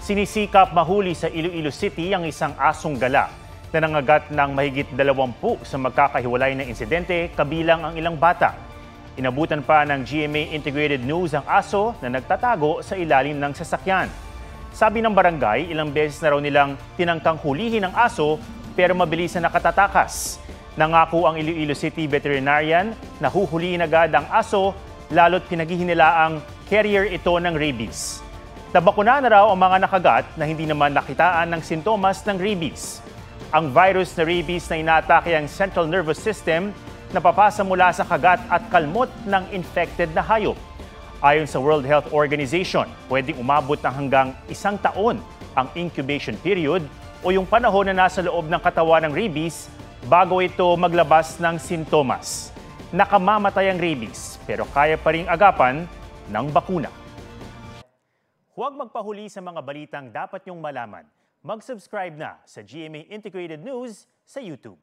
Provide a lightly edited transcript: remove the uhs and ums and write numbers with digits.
Sinisikap mahuli sa Iloilo City ang isang asong gala na nangagat ng mahigit 20 sa magkakahiwalay na insidente kabilang ang ilang bata. Inabutan pa ng GMA Integrated News ang aso na nagtatago sa ilalim ng sasakyan. Sabi ng barangay, ilang beses na raw nilang tinangkang hulihin ang aso pero mabilis na nakatatakas. Nangako ang Iloilo City veterinarian na huhulihin agad ang aso lalo't pinaghihinilaang carrier ito ng rabies. Nabakuna na raw ang mga nakagat na hindi naman nakitaan ng sintomas ng rabies. Ang virus na rabies na inaatake ang central nervous system napapasa mula sa kagat at kalmot ng infected na hayop. Ayon sa World Health Organization, pwedeng umabot ng hanggang 1 taon ang incubation period o yung panahon na nasa loob ng katawan ng rabies bago ito maglabas ng sintomas. Nakamamatay ang rabies pero kaya pa ring agapan ng bakuna. Huwag magpahuli sa mga balitang dapat niyong malaman. Mag-subscribe na sa GMA Integrated News sa YouTube.